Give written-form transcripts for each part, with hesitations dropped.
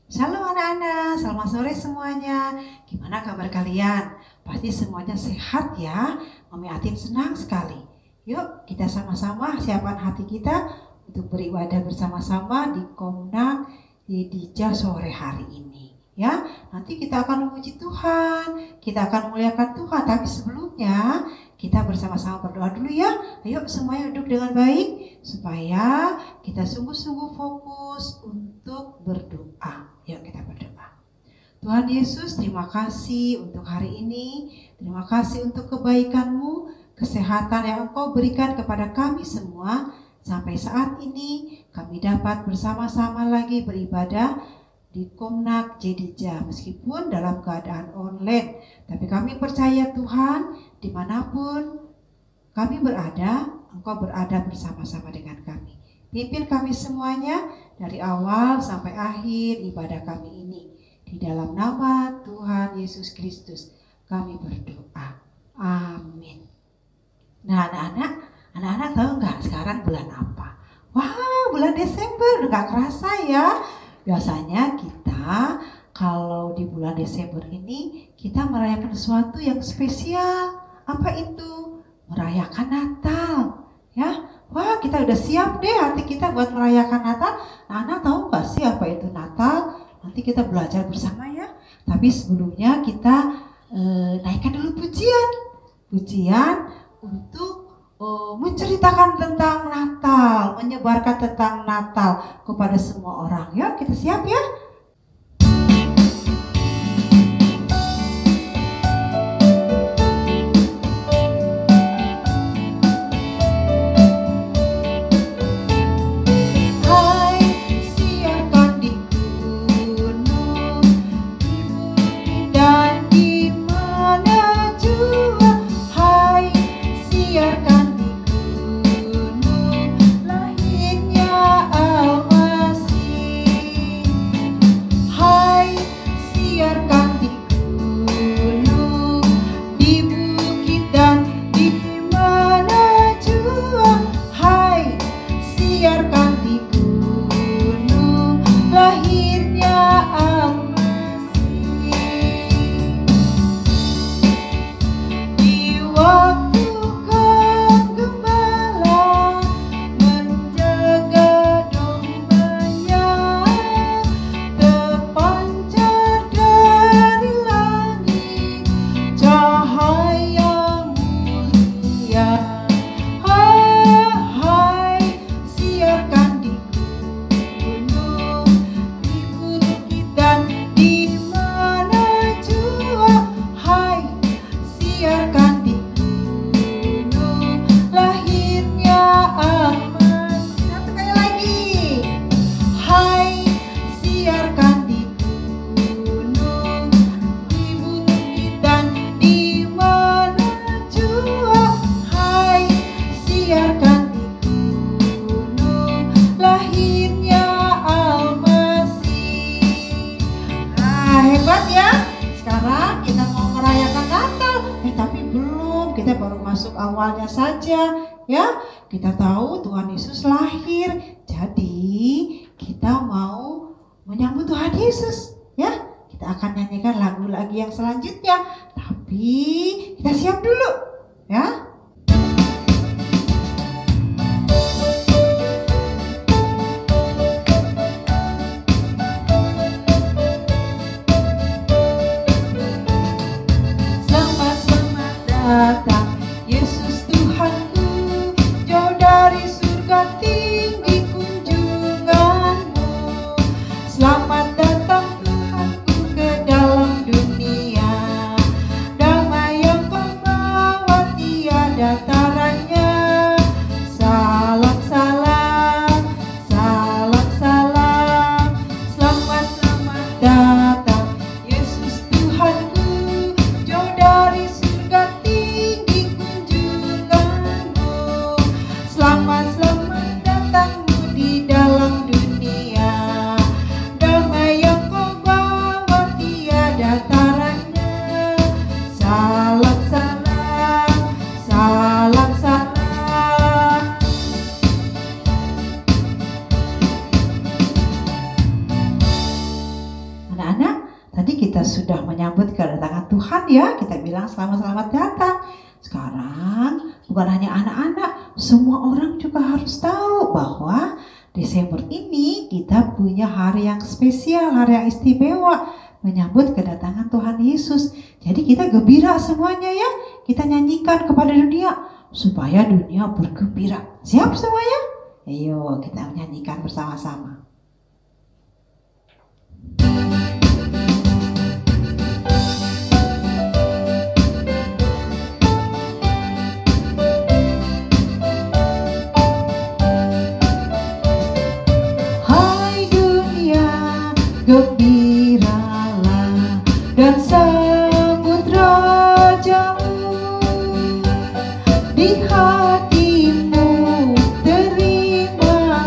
Shalom anak-anak, selamat sore semuanya. Gimana kabar kalian? Pasti semuanya sehat ya. Mami Atin senang sekali. Yuk kita sama-sama siapkan hati kita untuk beribadah bersama-sama di Komnak Jedija sore hari ini. Ya, nanti kita akan memuji Tuhan, kita akan memuliakan Tuhan. Tapi sebelumnya kita bersama-sama berdoa dulu ya. Ayo semuanya duduk dengan baik supaya kita sungguh-sungguh fokus untuk berdoa. Yuk kita berdoa. Tuhan Yesus, terima kasih untuk hari ini. Terima kasih untuk kebaikan-Mu, kesehatan yang Engkau berikan kepada kami semua. Sampai saat ini kami dapat bersama-sama lagi beribadah di Komnak Jedija meskipun dalam keadaan online. Tapi kami percaya Tuhan, dimanapun kami berada, Engkau berada bersama-sama dengan kami. Pimpin kami semuanya dari awal sampai akhir ibadah kami ini. Di dalam nama Tuhan Yesus Kristus kami berdoa. Amin. Nah anak-anak tahu nggak sekarang bulan apa? Wah, bulan Desember, udah nggak kerasa ya. Biasanya kita kalau di bulan Desember ini kita merayakan sesuatu yang spesial. Apa itu? Merayakan Natal. Ya, wah kita udah siap deh hati kita buat merayakan Natal. Nah, anak tahu nggak sih apa itu Natal? Nanti kita belajar bersama ya. Tapi sebelumnya kita naikkan dulu pujian untuk menceritakan tentang Natal, menyebarkan tentang Natal kepada semua orang. Ya, kita siap ya? Awalnya saja ya, kita tahu Tuhan Yesus lahir, jadi kita mau menyambut Tuhan Yesus ya. Kita akan nyanyikan lagu lagi yang selanjutnya, tapi kita siap dulu ya. Selamat datang Yesus Tuhanku, jauh dari surga tinggi kunjunganmu. Selamat datang Tuhanku ke dalam dunia, damai yang kau bawa tiada sudah menyambut kedatangan Tuhan ya, kita bilang selamat datang. Sekarang bukan hanya anak-anak, semua orang juga harus tahu bahwa Desember ini kita punya hari yang spesial, hari yang istimewa, menyambut kedatangan Tuhan Yesus. Jadi kita gembira semuanya ya, kita nyanyikan kepada dunia supaya dunia bergembira. Siap semuanya? Ayo kita menyanyikan bersama-sama. Hai dunia, gembiralah dan sambut Rajamu. Di hatimu terimalah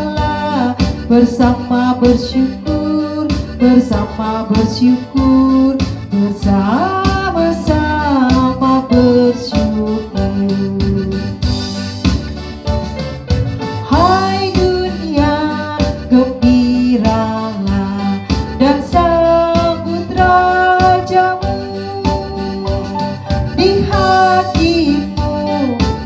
bersama bersyukur, bersama bersyukur, bersama-sama bersyukur. Hai dunia, gembiralah dan sambut Rajamu. Di hatimu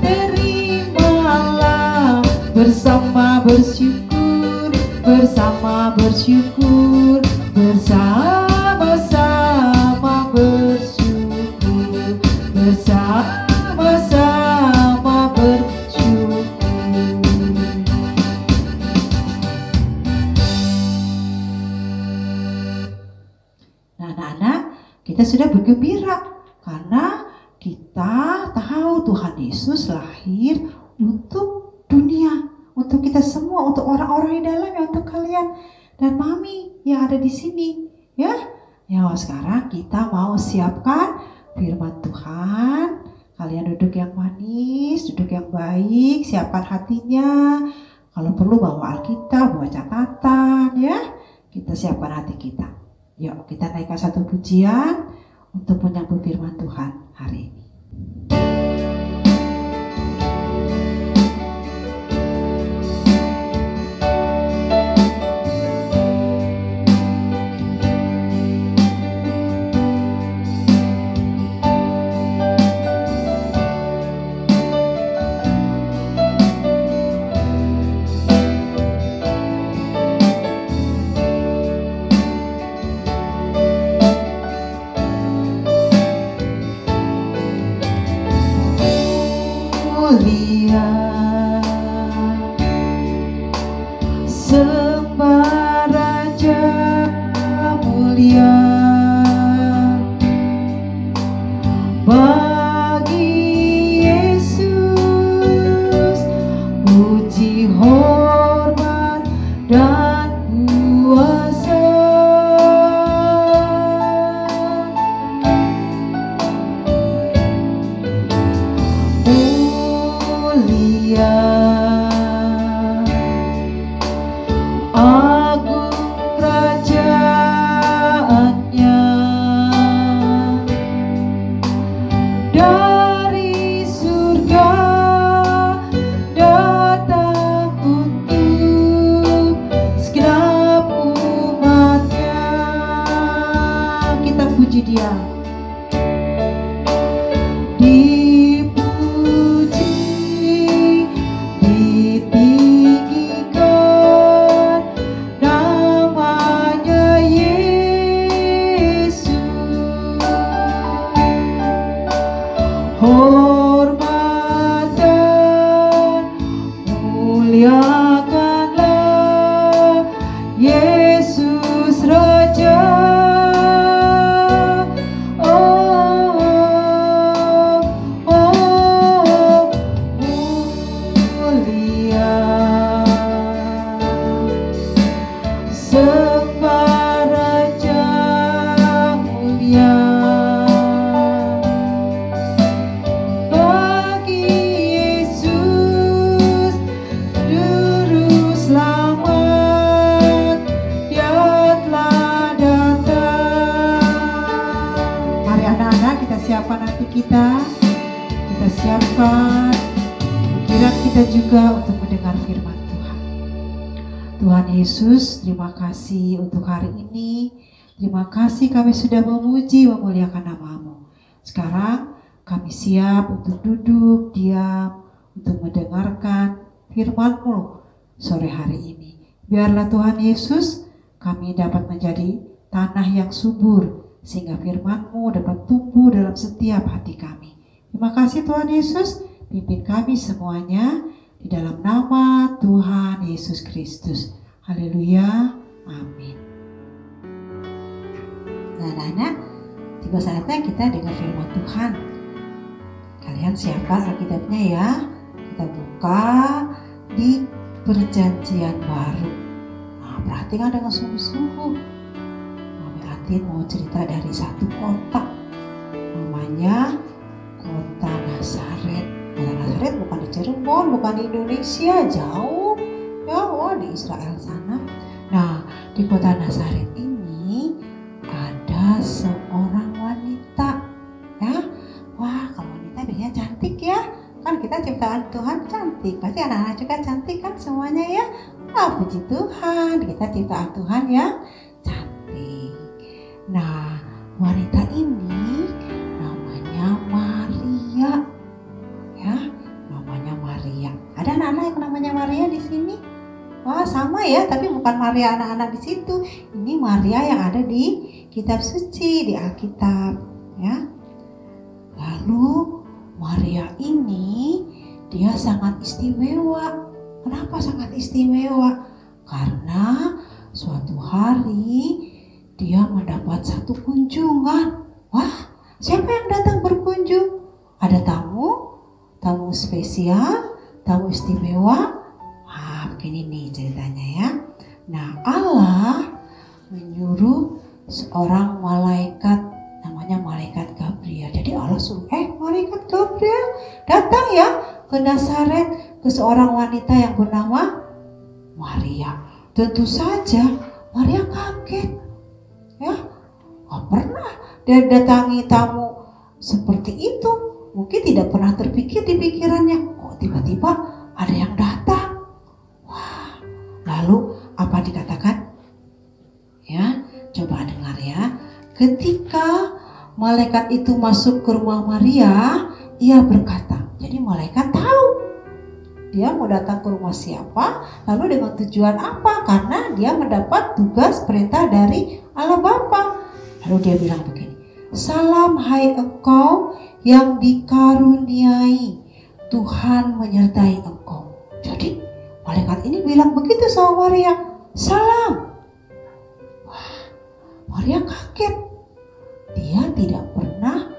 terimalah bersama bersyukur, bersama bersyukur, bersama-sama bersyukur, bersama-sama bersyukur. Nah anak-anak, kita sudah bergembira karena kita tahu Tuhan Yesus lahir untuk dunia, untuk kita semua, untuk orang-orang di dalamnya, untuk kalian dan mami yang ada di sini, ya. Ya, sekarang kita mau siapkan firman Tuhan. Kalian duduk yang manis, duduk yang baik, siapkan hatinya. Kalau perlu bawa Alkitab, bawa catatan, ya. Kita siapkan hati kita. Yuk, kita naikkan satu pujian untuk menyambut firman Tuhan hari ini. Sembah Raja mulia, bagi Yesus puji hormat dan kuasa. Mulia agung kerajaannya, dari surga datang untuk segenap umatnya. Kita puji Dia. Hormat dan muliakanlah Yesus Raja. Oh, oh, oh, mulia. Sembah Raja mulia. Siapkan hati kita siapkan pikiran kita juga untuk mendengar firman Tuhan. Tuhan Yesus, terima kasih untuk hari ini. Terima kasih kami sudah memuji, memuliakan nama-Mu. Sekarang kami siap untuk duduk, diam, untuk mendengarkan firman-Mu sore hari ini. Biarlah Tuhan Yesus kami dapat menjadi tanah yang subur, sehingga firman-Mu dapat tumbuh dalam setiap hati kami. Terima kasih Tuhan Yesus, pimpin kami semuanya di dalam nama Tuhan Yesus Kristus. Haleluya, amin. Nah anak-anak, tiba saatnya kita dengar firman Tuhan. Kalian siapkan Alkitabnya ya. Kita buka di Perjanjian Baru. Nah, perhatikan dengan sungguh-sungguh. Mami Atin mau cerita dari satu kota, namanya Kota Nazaret. Kota Nazaret bukan di Cirebon, bukan di Indonesia, jauh ya, di Israel sana. Nah, di Kota Nazaret ini ada seorang wanita, ya. Wah, kalau wanita biasanya cantik ya. Kan kita ciptaan Tuhan cantik, pasti anak-anak juga cantik kan semuanya ya. Puji Tuhan, kita ciptaan Tuhan yang cantik. Nah, wanita ini namanya Maria, ya, namanya Maria. Ada anak-anak yang namanya Maria di sini? Wah, sama ya, tapi bukan Maria anak-anak di situ. Ini Maria yang ada di kitab suci, di Alkitab, ya. Lalu Maria ini dia sangat istimewa. Kenapa sangat istimewa? Karena suatu hari dia mendapat satu kunjungan. Wah, siapa yang datang berkunjung? Ada tamu spesial, tamu istimewa. Begini nih ceritanya ya. Nah, Allah menyuruh seorang malaikat, namanya malaikat Gabriel. Jadi Allah suruh, malaikat Gabriel datang ya ke Nazaret, ke seorang wanita yang bernama Maria. Tentu saja Maria kaget, ya, gak pernah dia datangi tamu seperti itu. Mungkin tidak pernah terpikir di pikirannya, kok tiba-tiba ada yang datang. Wah, lalu apa dikatakan? Ya, coba dengar ya. Ketika malaikat itu masuk ke rumah Maria, ia berkata, jadi malaikat tahu dia mau datang ke rumah siapa, lalu dengan tujuan apa, karena dia mendapat tugas perintah dari Allah Bapa. Lalu dia bilang begini, salam hai engkau yang dikaruniai, Tuhan menyertai engkau. Jadi malaikat ini bilang begitu sama Maria, salam. Wah, Maria kaget. Dia tidak pernah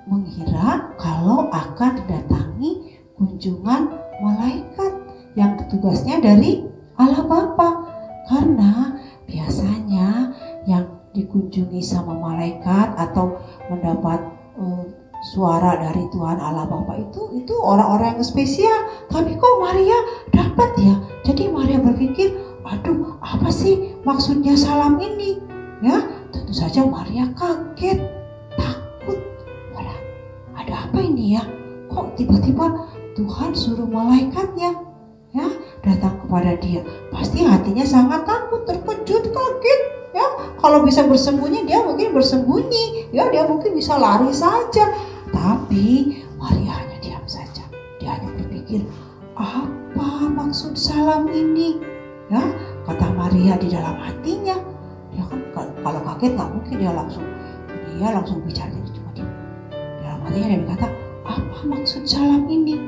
mengira kalau akan didatangi kunjungan malaikat yang tugasnya dari Allah Bapa. Karena biasanya yang dikunjungi sama malaikat atau mendapat suara dari Tuhan Allah Bapa itu orang-orang yang spesial. Tapi kok Maria dapat ya? Jadi Maria berpikir, aduh, apa sih maksudnya salam ini? Ya, tentu saja Maria kaget, takut. Walah, ada apa ini ya? Kok tiba-tiba Tuhan suruh malaikatnya ya datang kepada dia? Pasti hatinya sangat takut, terkejut, kaget. Ya, kalau bisa bersembunyi dia mungkin bersembunyi. Ya, dia mungkin bisa lari saja. Tapi Maria hanya diam saja. Dia hanya berpikir, apa maksud salam ini? Ya, kata Maria di dalam hatinya. Dia kan kalau kaget nggak mungkin dia langsung bicara, cuma dia dalam hatinya dia berkata, apa maksud salam ini?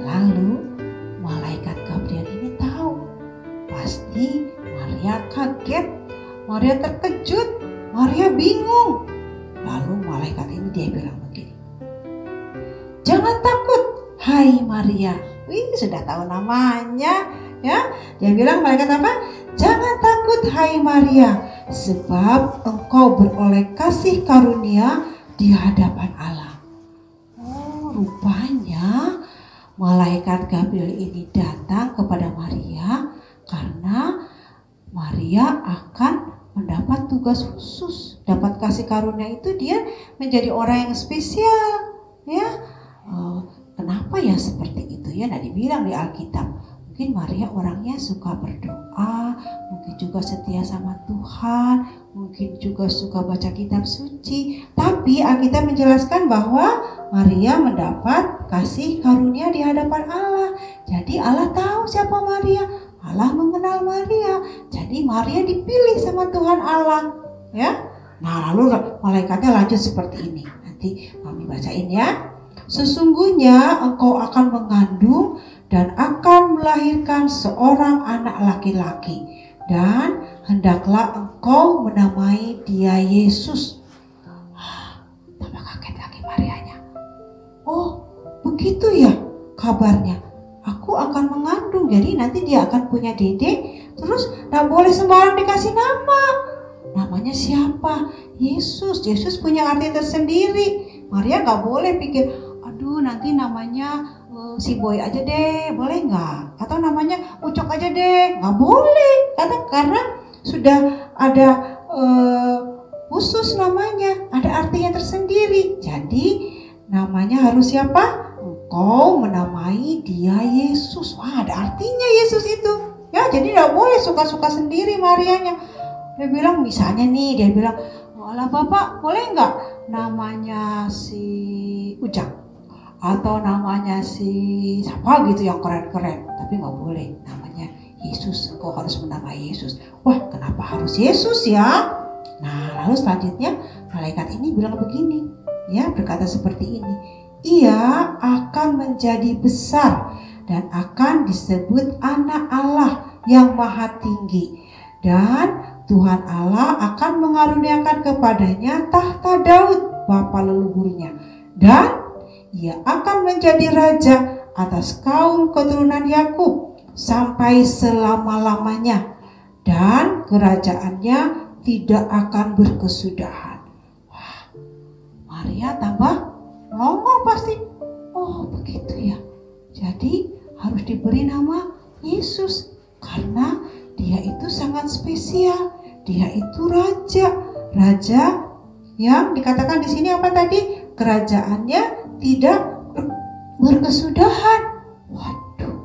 Lalu malaikat Gabriel ini tahu, pasti Maria kaget, Maria terkejut, Maria bingung. Lalu malaikat ini dia bilang begini, jangan takut, hai Maria. Wih, sudah tahu namanya ya. Dia bilang malaikat apa? Jangan takut hai Maria, sebab engkau beroleh kasih karunia di hadapan Allah. Oh, rupanya malaikat Gabriel ini datang kepada Maria karena Maria akan mendapat tugas khusus, dapat kasih karunia itu dia menjadi orang yang spesial, ya. Kenapa ya seperti itu ya? Nah, dibilang di Alkitab, mungkin Maria orangnya suka berdoa, mungkin juga setia sama Tuhan, mungkin juga suka baca kitab suci. Tapi Alkitab menjelaskan bahwa Maria mendapat kasih karunia di hadapan Allah. Jadi Allah tahu siapa Maria, Allah mengenal Maria. Jadi Maria dipilih sama Tuhan Allah, ya. Nah, lalu malaikatnya lanjut seperti ini. Nanti kami bacain ya. Sesungguhnya engkau akan mengandung dan akan melahirkan seorang anak laki-laki, dan hendaklah engkau menamai dia Yesus. Tambah kaget lagi Marianya. Oh, begitu ya kabarnya. Aku akan mengandung, jadi nanti dia akan punya dedek. Terus gak boleh sembarang dikasih nama. Namanya siapa? Yesus. Yesus punya arti tersendiri. Maria gak boleh pikir, aduh nanti namanya si Boy aja deh, boleh nggak? Atau namanya Ucok aja deh, nggak boleh. Karena sudah ada khusus namanya, ada artinya tersendiri. Jadi namanya harus siapa? Engkau menamai dia Yesus. Wah, ada artinya Yesus itu. Ya, jadi nggak boleh suka-suka sendiri Marianya. Dia bilang misalnya nih, dia bilang, "Walah Bapak, boleh nggak namanya si Ujang? Atau namanya si siapa gitu yang keren-keren, tapi nggak boleh namanya Yesus, kok harus menamai Yesus." Wah, kenapa harus Yesus ya? Nah, lalu selanjutnya malaikat ini bilang begini, ya, berkata seperti ini, ia akan menjadi besar dan akan disebut anak Allah yang maha tinggi, dan Tuhan Allah akan mengaruniakan kepadanya tahta Daud bapa leluhurnya, dan ia akan menjadi raja atas kaum keturunan Yakub sampai selama-lamanya, dan kerajaannya tidak akan berkesudahan. Wah, Maria tambah ngomong pasti. Oh, begitu ya. Jadi harus diberi nama Yesus karena dia itu sangat spesial. Dia itu raja yang dikatakan di sini apa tadi? Kerajaannya tidak berkesudahan. Waduh,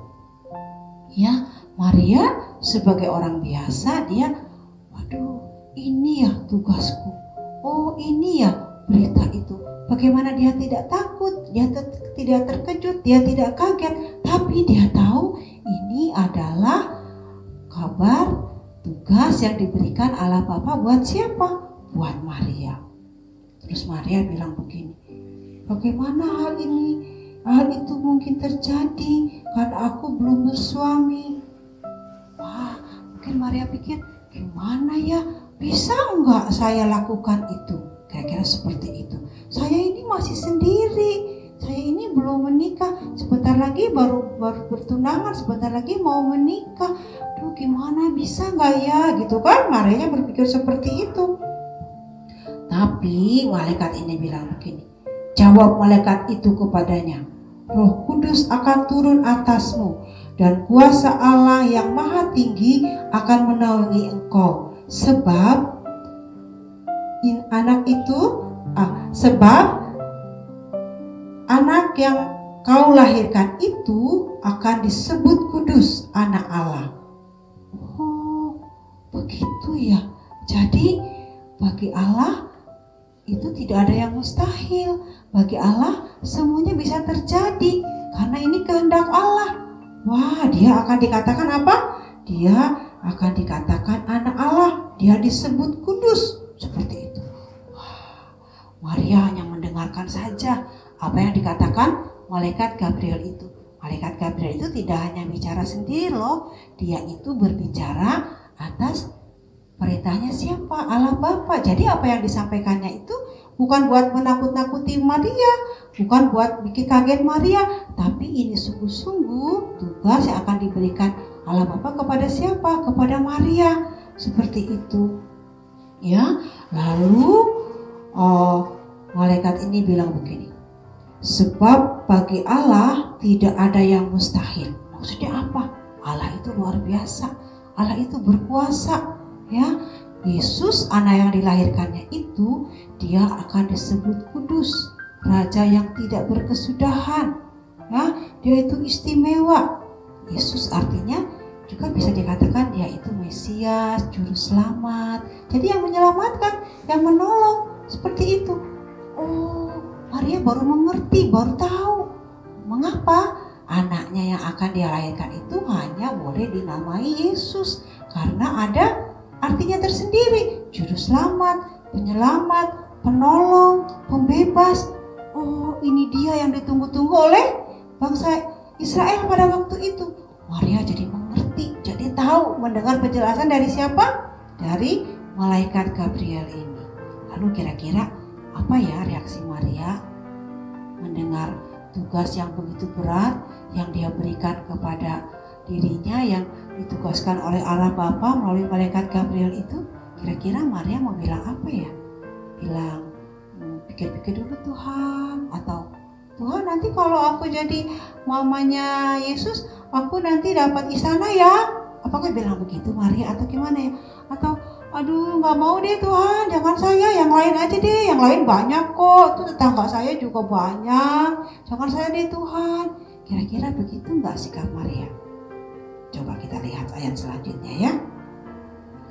ya, Maria sebagai orang biasa dia, waduh, ini ya tugasku. Oh, ini ya berita itu. Bagaimana dia tidak takut, dia tidak terkejut, dia tidak kaget, tapi dia tahu ini adalah kabar tugas yang diberikan Allah Bapa buat siapa? Buat Maria. Terus Maria bilang begini, bagaimana hal ini? Hal itu mungkin terjadi karena aku belum bersuami. Wah, mungkin Maria pikir, gimana ya? Bisa enggak saya lakukan itu? Kira-kira seperti itu. Saya ini masih sendiri. Saya ini belum menikah. Sebentar lagi baru bertunangan. Sebentar lagi mau menikah. Duh, gimana bisa enggak ya? Gitu kan? Marianya berpikir seperti itu. Tapi malaikat ini bilang begini. Jawab malaikat itu kepadanya, Roh Kudus akan turun atasmu, dan kuasa Allah yang maha tinggi akan menaungi engkau. Sebab anak yang kau lahirkan itu akan disebut kudus, anak Allah. Oh, begitu ya. Jadi bagi Allah itu tidak ada yang mustahil. Bagi Allah semuanya bisa terjadi karena ini kehendak Allah. Wah, dia akan dikatakan apa? Dia akan dikatakan anak Allah. Dia disebut kudus. Seperti itu. Wah, Maria hanya mendengarkan saja apa yang dikatakan malaikat Gabriel itu. Malaikat Gabriel itu tidak hanya bicara sendiri loh. Dia itu berbicara atas perintahnya siapa? Allah Bapa. Jadi apa yang disampaikannya itu bukan buat menakut-nakuti Maria, bukan buat bikin kaget Maria, tapi ini sungguh-sungguh tugas yang akan diberikan Allah Bapa kepada siapa? Kepada Maria. Seperti itu. Ya. Lalu malaikat ini bilang begini. Sebab bagi Allah tidak ada yang mustahil. Maksudnya apa? Allah itu luar biasa. Allah itu berkuasa. Ya, Yesus anak yang dilahirkannya itu dia akan disebut kudus, raja yang tidak berkesudahan. Ya, dia itu istimewa. Yesus artinya juga bisa dikatakan dia itu Mesias, juru selamat. Jadi yang menyelamatkan, yang menolong, seperti itu. Oh, Maria baru mengerti, baru tahu mengapa anaknya yang akan dia lahirkan itu hanya boleh dinamai Yesus, karena ada artinya tersendiri, juru selamat, penyelamat, penolong, pembebas. Oh, ini dia yang ditunggu-tunggu oleh bangsa Israel pada waktu itu. Maria jadi mengerti, jadi tahu, mendengar penjelasan dari siapa? Dari malaikat Gabriel ini. Lalu kira-kira apa ya reaksi Maria mendengar tugas yang begitu berat yang dia berikan kepada dirinya, yang ditugaskan oleh Allah Bapa melalui malaikat Gabriel itu? Kira-kira Maria mau bilang apa ya? Bilang, pikir-pikir dulu Tuhan, atau Tuhan nanti kalau aku jadi mamanya Yesus, aku nanti dapat istana ya? Apakah bilang begitu Maria atau gimana ya? Atau aduh nggak mau deh Tuhan, jangan saya, yang lain aja deh, yang lain banyak kok, tuh tetangga saya juga banyak, jangan saya deh Tuhan. Kira-kira begitu nggak sikap Maria? Coba kita lihat ayat selanjutnya ya.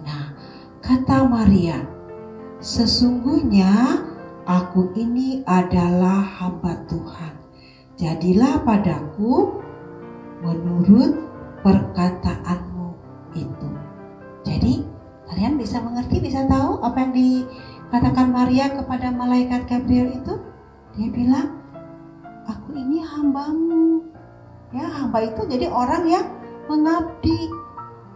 Nah, kata Maria, sesungguhnya aku ini adalah hamba Tuhan. Jadilah padaku menurut perkataanmu itu. Jadi kalian bisa mengerti, bisa tahu apa yang dikatakan Maria kepada malaikat Gabriel itu? Dia bilang, aku ini hambamu. Ya, hamba itu jadi orang yang mengabdi,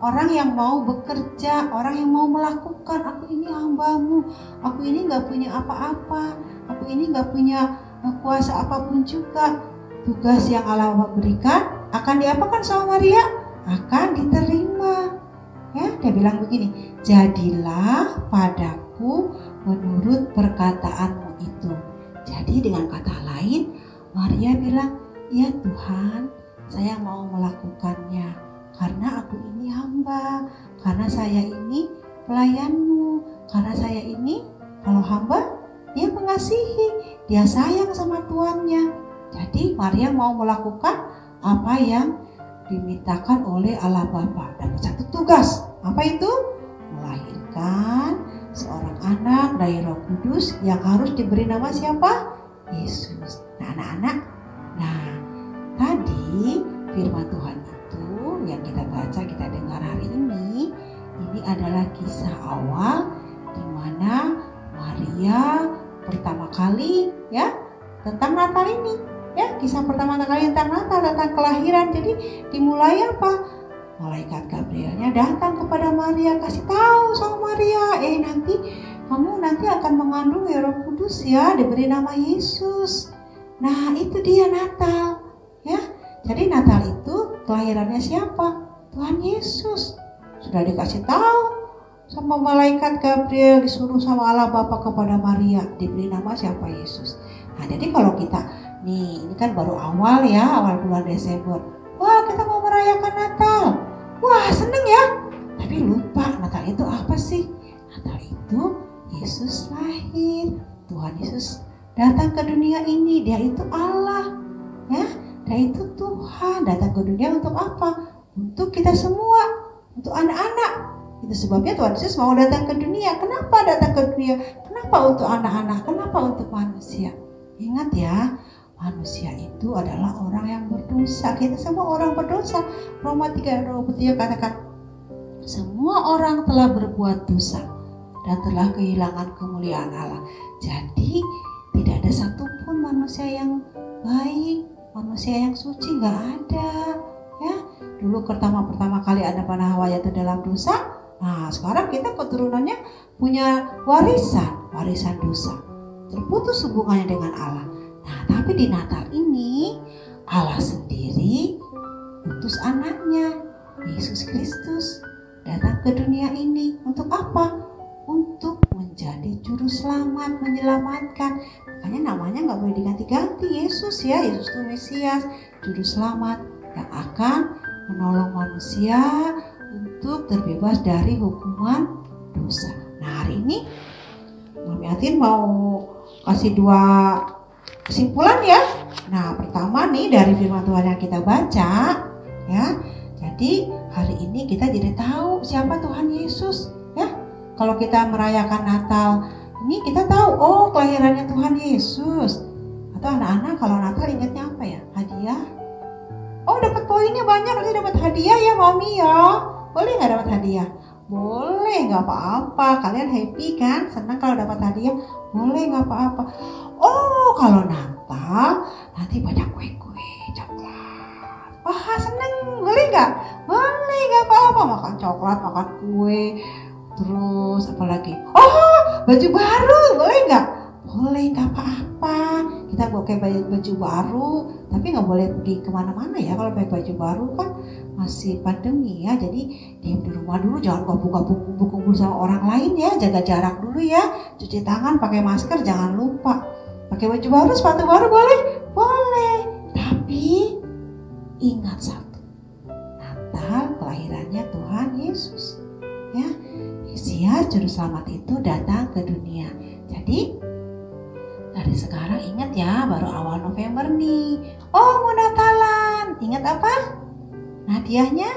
orang yang mau bekerja, orang yang mau melakukan. Aku ini hambamu, aku ini gak punya apa-apa, aku ini gak punya kuasa apapun juga. Tugas yang Allah berikan akan diapakan sama Maria? Akan diterima. Ya, dia bilang begini, jadilah padaku menurut perkataanmu itu. Jadi dengan kata lain, Maria bilang, ya Tuhan, saya mau melakukannya. Karena aku ini hamba, karena saya ini pelayanmu, karena saya ini kalau hamba dia mengasihi, dia sayang sama tuannya. Jadi Maria mau melakukan apa yang dimintakan oleh Allah Bapa. Dapat satu tugas, apa itu? Melahirkan seorang anak dari Roh Kudus yang harus diberi nama siapa? Yesus. Nah anak-anak, nah tadi firman Tuhan itu yang kita baca, kita dengar hari ini adalah kisah awal di mana Maria pertama kali ya tentang Natal ini, ya kisah pertama kali tentang Natal, tentang kelahiran. Jadi dimulai apa? Malaikat Gabrielnya datang kepada Maria, kasih tahu sama Maria, nanti kamu akan mengandung Roh Kudus ya, diberi nama Yesus. Nah itu dia Natal ya. Jadi Natal itu kelahirannya siapa? Tuhan Yesus. Sudah dikasih tahu sama malaikat Gabriel, disuruh sama Allah Bapa kepada Maria, diberi nama siapa? Yesus. Nah jadi kalau kita nih, ini kan baru awal ya, awal bulan Desember. Wah kita mau merayakan Natal. Wah seneng ya. Tapi lupa Natal itu apa sih? Natal itu Yesus lahir. Tuhan Yesus datang ke dunia ini. Dia itu Allah ya. Dia itu Tuhan datang ke dunia untuk apa? Untuk kita semua, untuk anak-anak. Itu sebabnya Tuhan Yesus mau datang ke dunia. Kenapa datang ke dunia? Kenapa untuk anak-anak? Kenapa untuk manusia? Ingat ya, manusia itu adalah orang yang berdosa. Kita semua orang berdosa. Roma 3:23 katakan, semua orang telah berbuat dosa dan telah kehilangan kemuliaan Allah. Jadi tidak ada satupun manusia yang baik, manusia yang suci, nggak ada. Ya, dulu pertama kali Adam dan Hawa itu dalam dosa. Nah sekarang kita keturunannya punya warisan dosa. Terputus hubungannya dengan Allah. Nah tapi di Natal ini Allah sendiri utus anaknya Yesus Kristus datang ke dunia ini untuk apa? Untuk menjadi juru selamat, menyelamatkan. Makanya namanya nggak boleh diganti-ganti, Yesus ya. Yesus itu Mesias, juru selamat yang akan menolong manusia untuk terbebas dari hukuman dosa. Nah hari ini Mami Atin mau kasih 2 kesimpulan ya. Nah pertama nih dari firman Tuhan yang kita baca ya. Jadi hari ini kita jadi tahu siapa Tuhan Yesus, ya. Kalau kita merayakan Natal, ini kita tahu, oh kelahirannya Tuhan Yesus. Atau anak-anak kalau Natal ingatnya apa ya? Hadiah. Oh dapat poinnya banyak, nanti dapat hadiah ya Mami ya. Boleh nggak dapat hadiah? Boleh, nggak apa-apa. Kalian happy kan? Senang kalau dapat hadiah? Boleh, nggak apa-apa. Oh kalau Natal nanti banyak kue-kue, coklat. Wah seneng, boleh nggak? Boleh, nggak apa-apa. Makan coklat, makan kue. Terus apalagi? Oh baju baru, boleh nggak? Boleh, nggak apa-apa. Kita pakai baju baru, tapi nggak boleh pergi kemana-mana ya. Kalau pakai baju baru kan masih pandemi ya. Jadi diam di rumah dulu, jangan kumpul-kumpul sama orang lain ya. Jaga jarak dulu ya. Cuci tangan, pakai masker, jangan lupa. Pakai baju baru, sepatu baru boleh? Boleh. Tapi ingat satu, Natal kelahirannya Tuhan Yesus. Ya. Mesias Juru Selamat itu datang ke dunia. Jadi dari sekarang ingat ya, baru awal November nih. Oh mau Natalan, ingat apa? Hadiahnya,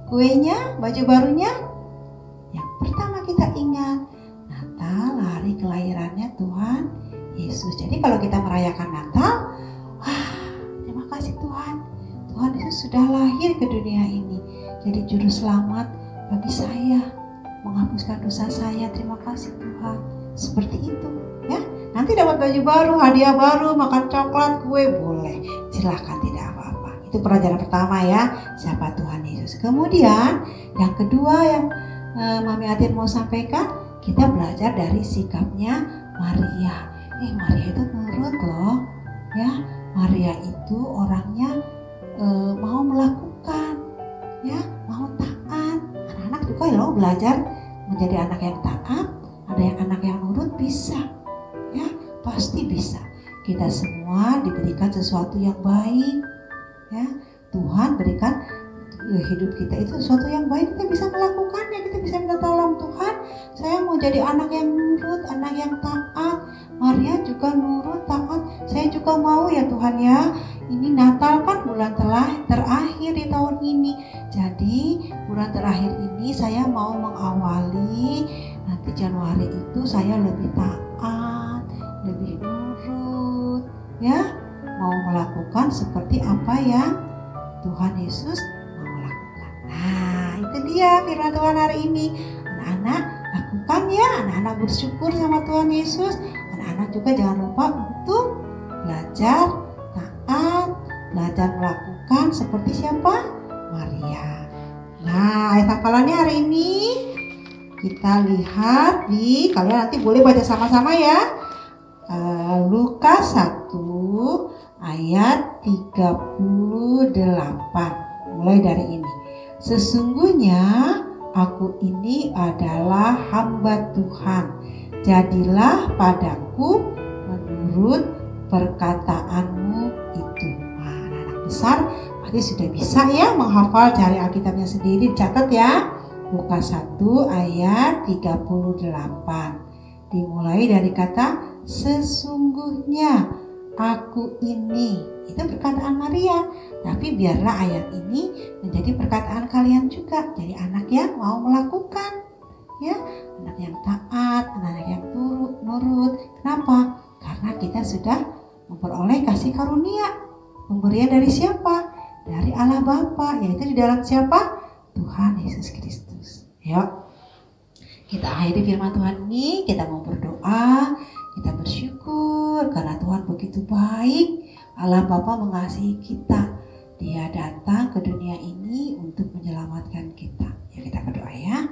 kuenya, baju barunya. Yang pertama kita ingat, Natal hari kelahirannya Tuhan Yesus. Jadi kalau kita merayakan Natal, wah terima kasih Tuhan. Tuhan Yesus sudah lahir ke dunia ini. Jadi Juru Selamat bagi saya, menghapuskan dosa saya. Terima kasih Tuhan. Seperti itu ya. Nanti dapat baju baru, hadiah baru, makan coklat, kue, boleh. Silahkan, tidak apa-apa. Itu pelajaran pertama ya, siapa Tuhan Yesus. Kemudian yang kedua yang Mami Atin mau sampaikan, kita belajar dari sikapnya Maria. Maria itu nurut loh ya. Maria itu orangnya mau melakukan ya, mau taat. Anak-anak juga loh belajar menjadi anak yang taat. Ada yang anak yang nurut, bisa ya, pasti bisa. Kita semua diberikan sesuatu yang baik ya. Tuhan berikan hidup kita itu sesuatu yang baik, kita bisa melakukannya. Kita bisa minta tolong, Tuhan saya mau jadi anak yang nurut, anak yang taat. Maria juga nurut, taat. Saya juga mau ya Tuhan ya. Ini Natal kan bulan terakhir di tahun ini. Jadi bulan terakhir ini saya mau mengawali, nanti Januari itu saya lebih taat, lebih nurut ya. Mau melakukan seperti apa yang Tuhan Yesus mau lakukan. Nah itu dia firman Tuhan hari ini. Anak-anak lakukan ya, anak-anak bersyukur sama Tuhan Yesus. Anak-anak juga jangan lupa untuk belajar taat, belajar melakukan seperti siapa? Maria. Nah ayat hafalannya hari ini kita lihat di, kalian nanti boleh baca sama-sama ya. Lukas 1 ayat 38. Mulai dari ini. Sesungguhnya aku ini adalah hamba Tuhan. Jadilah padaku menurut perkataanmu itu. Nah, anak-anak besar pasti sudah bisa ya menghafal, cari Alkitabnya sendiri, catat ya. Lukas 1 ayat 38. Dimulai dari kata sesungguhnya aku ini. Itu perkataan Maria. Tapi biarlah ayat ini menjadi perkataan kalian juga. Jadi anak yang mau melakukan ya, anak yang taat, anak yang nurut. Kenapa? Karena kita sudah memperoleh kasih karunia. Pemberian dari siapa? Dari Allah Bapa, yaitu di dalam siapa? Tuhan Yesus Kristus. Yuk, kita akhiri firman Tuhan ini. Kita mau berdoa, kita bersyukur karena Tuhan begitu baik. Allah Bapa mengasihi kita. Dia datang ke dunia ini untuk menyelamatkan kita. Ya, kita berdoa ya.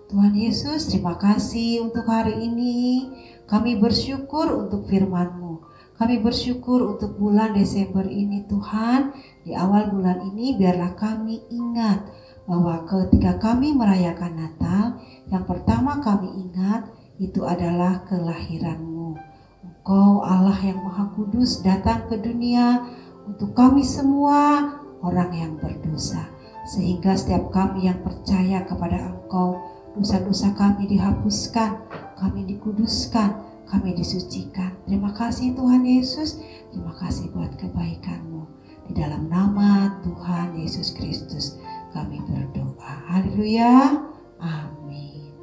Tuhan Yesus, terima kasih untuk hari ini. Kami bersyukur untuk firman-Mu. Kami bersyukur untuk bulan Desember ini Tuhan. Di awal bulan ini biarlah kami ingat bahwa ketika kami merayakan Natal, yang pertama kami ingat itu adalah kelahiran-Mu. Engkau Allah yang Maha Kudus datang ke dunia untuk kami semua orang yang berdosa. Sehingga setiap kami yang percaya kepada Engkau, dosa-dosa kami dihapuskan, kami dikuduskan, kami disucikan. Terima kasih Tuhan Yesus, terima kasih buat kebaikan-Mu. Di dalam nama Tuhan Yesus Kristus kami berdoa. Haleluya. Amin.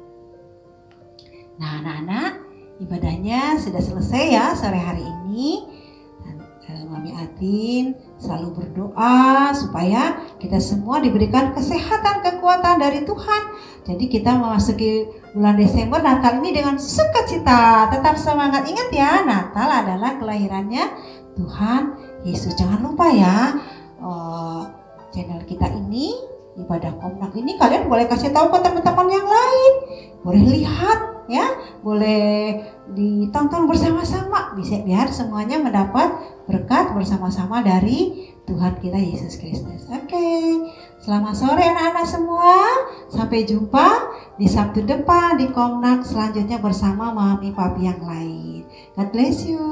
Nah, anak-anak, ibadahnya sudah selesai ya sore hari ini. Dan Mami Atin selalu berdoa supaya kita semua diberikan kesehatan, kekuatan dari Tuhan. Jadi kita memasuki bulan Desember Natal ini dengan sukacita. Tetap semangat, ingat ya, Natal adalah kelahirannya Tuhan Yesus. Jangan lupa ya, channel kita ini, Ibadah Komnak ini, kalian boleh kasih tahu ke teman-teman yang lain. Boleh lihat ya, boleh ditonton bersama-sama, bisa biar semuanya mendapat berkat bersama-sama dari Tuhan kita Yesus Kristus. Oke, selamat sore anak-anak semua. Sampai jumpa di Sabtu depan di Komnak selanjutnya bersama Mami Papi yang lain. God bless you.